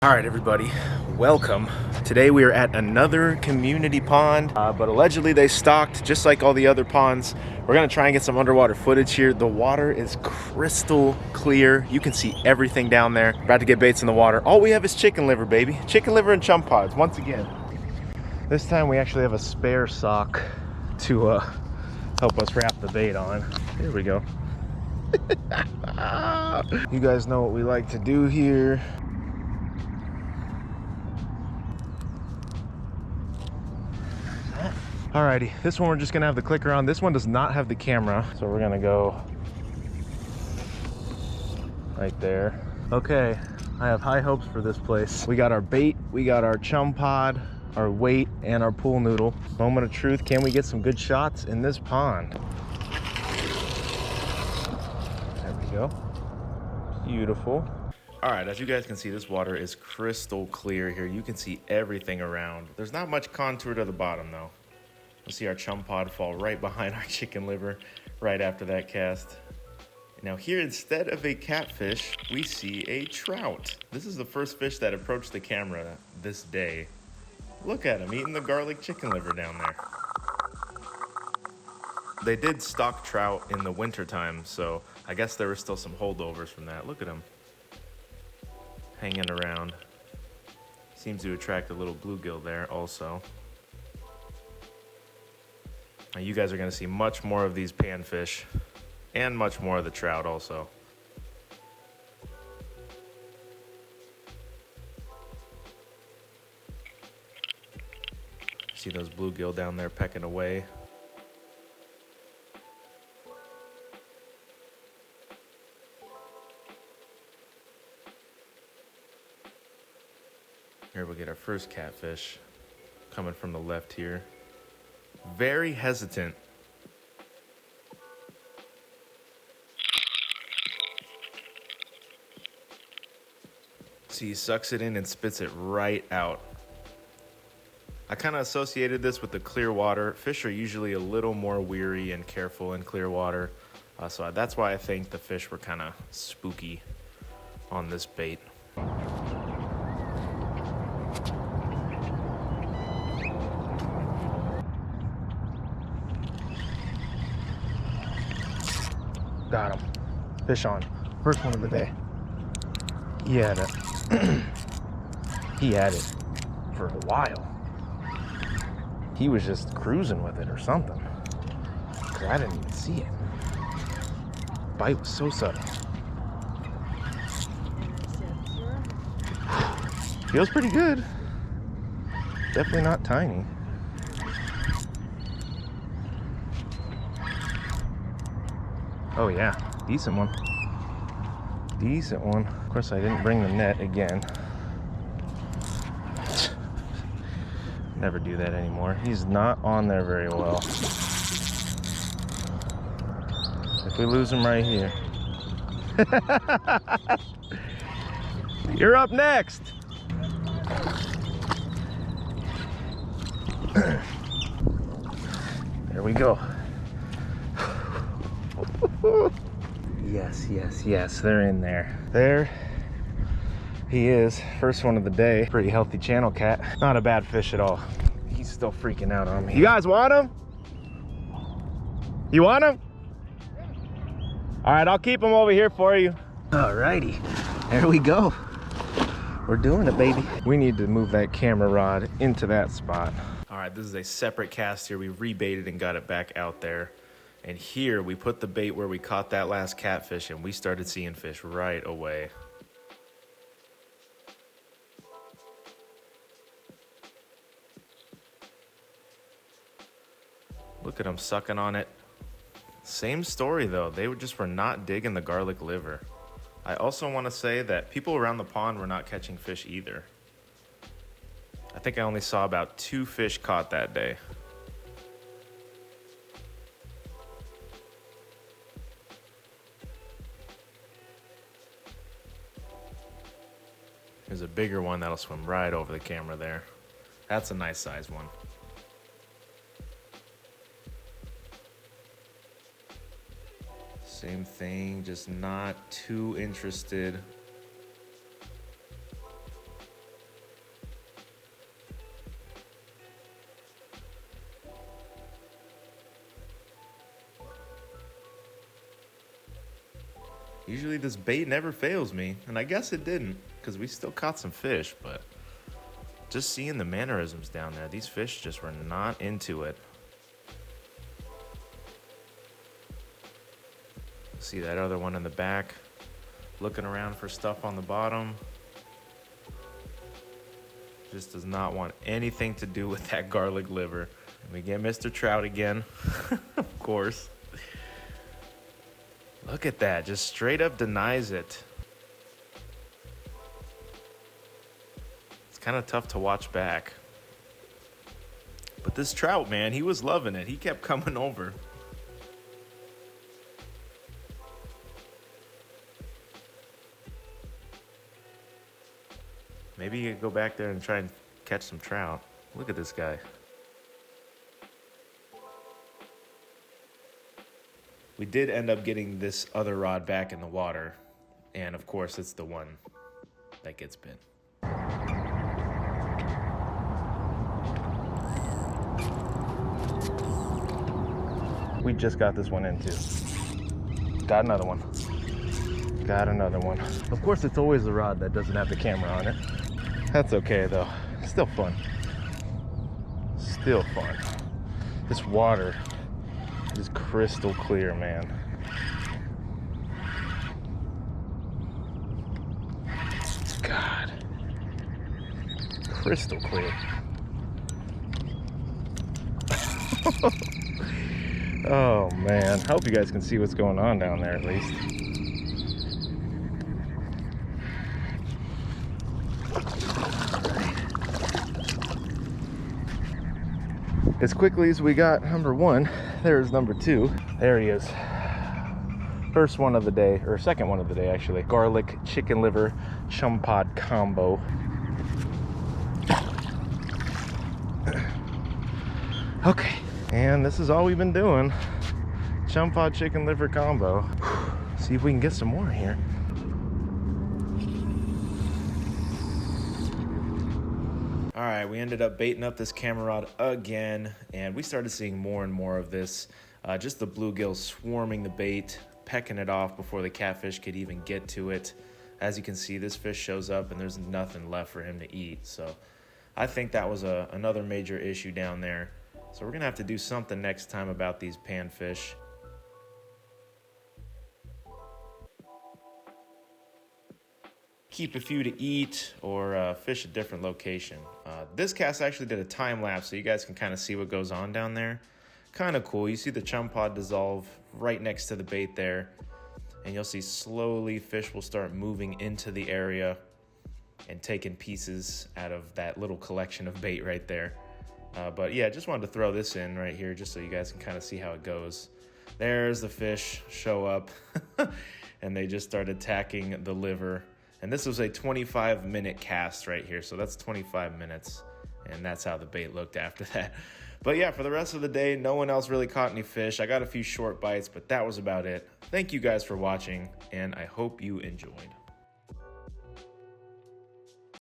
All right, everybody, welcome. Today we are at another community pond, but allegedly they stocked just like all the other ponds. We're gonna try and get some underwater footage here. The water is crystal clear. You can see everything down there. About to get baits in the water. All we have is chicken liver, baby. Chicken liver and chum pods, once again. This time we actually have a spare sock to help us wrap the bait on. Here we go. You guys know what we like to do here. Alrighty, this one we're just gonna have the clicker on. This one does not have the camera, so we're gonna go right there. Okay, I have high hopes for this place. We got our bait, we got our chum pod, our weight, and our pool noodle. Moment of truth, can we get some good shots in this pond? There we go. Beautiful. All right, as you guys can see, this water is crystal clear here. You can see everything around. There's not much contour to the bottom though. You'll see our chum pod fall right behind our chicken liver right after that cast. Now here, instead of a catfish, we see a trout. This is the first fish that approached the camera this day. Look at him eating the garlic chicken liver down there. They did stock trout in the wintertime, so I guess there were still some holdovers from that. Look at him hanging around. Seems to attract a little bluegill there also. Now you guys are gonna see much more of these panfish and much more of the trout also. See those bluegill down there pecking away. Here we get our first catfish coming from the left here. Very hesitant. See, he sucks it in and spits it right out. I kind of associated this with the clear water. Fish are usually a little more weary and careful in clear water. So that's why I think the fish were kind of spooky on this bait. Got him. Fish on. First one of the day. He had it. He had it for a while. He was just cruising with it or something. Cause I didn't even see it. Bite was so sudden. Feels pretty good. Definitely not tiny. Oh yeah, decent one. Decent one. Of course, I didn't bring the net again. Never do that anymore. He's not on there very well. If we lose him right here. You're up next. There we go. Yes, yes, yes, they're in there. There he is, first one of the day. Pretty healthy channel cat. Not a bad fish at all. He's still freaking out on me. You guys want him? You want him? All right, I'll keep him over here for you. All righty, there we go. We're doing it, baby. We need to move that camera rod into that spot. All right, this is a separate cast here. We rebaited and got it back out there. And here we put the bait where we caught that last catfish and we started seeing fish right away. Look at them sucking on it. Same story though, they were not digging the garlic liver. I also want to say that people around the pond were not catching fish either. I think I only saw about 2 fish caught that day. There's a bigger one that'll swim right over the camera there. That's a nice size one. Same thing, just not too interested. Usually this bait never fails me, and I guess it didn't, because we still caught some fish, but just seeing the mannerisms down there, these fish just were not into it. See that other one in the back, looking around for stuff on the bottom. Just does not want anything to do with that garlic liver. And we get Mr. Trout again, of course. Look at that, just straight up denies it. It's kind of tough to watch back. But this trout, man, he was loving it. He kept coming over. Maybe you could go back there and try and catch some trout. Look at this guy. We did end up getting this other rod back in the water. And of course, it's the one that gets bit. We just got this one in too. Got another one. Got another one. Of course, it's always the rod that doesn't have the camera on it. That's okay though. Still fun. Still fun. This water is crystal clear, man. God. Crystal clear. Oh man. I hope you guys can see what's going on down there at least. As quickly as we got number one, there's number two. There he is. First one of the day, or second one of the day actually. Garlic chicken liver chum pod combo. Okay, and this is all we've been doing. Chum pod chicken liver combo. See if we can get some more here. All right, we ended up baiting up this camera rod again, and we started seeing more and more of this. Just the bluegills swarming the bait, pecking it off before the catfish could even get to it. As you can see, this fish shows up and there's nothing left for him to eat. So I think that was another major issue down there. So we're gonna have to do something next time about these panfish. Keep a few to eat or fish a different location. This cast actually did a time lapse so you guys can kind of see what goes on down there. Kind of cool. You see the chum pod dissolve right next to the bait there, and you'll see slowly fish will start moving into the area and taking pieces out of that little collection of bait right there. But yeah, just wanted to throw this in right here just so you guys can kind of see how it goes. There's the fish show up and they just started attacking the liver. And this was a 25-minute cast right here, so that's 25 minutes, and that's how the bait looked after that. But yeah, for the rest of the day, no one else really caught any fish. I got a few short bites, but that was about it. Thank you guys for watching, and I hope you enjoyed.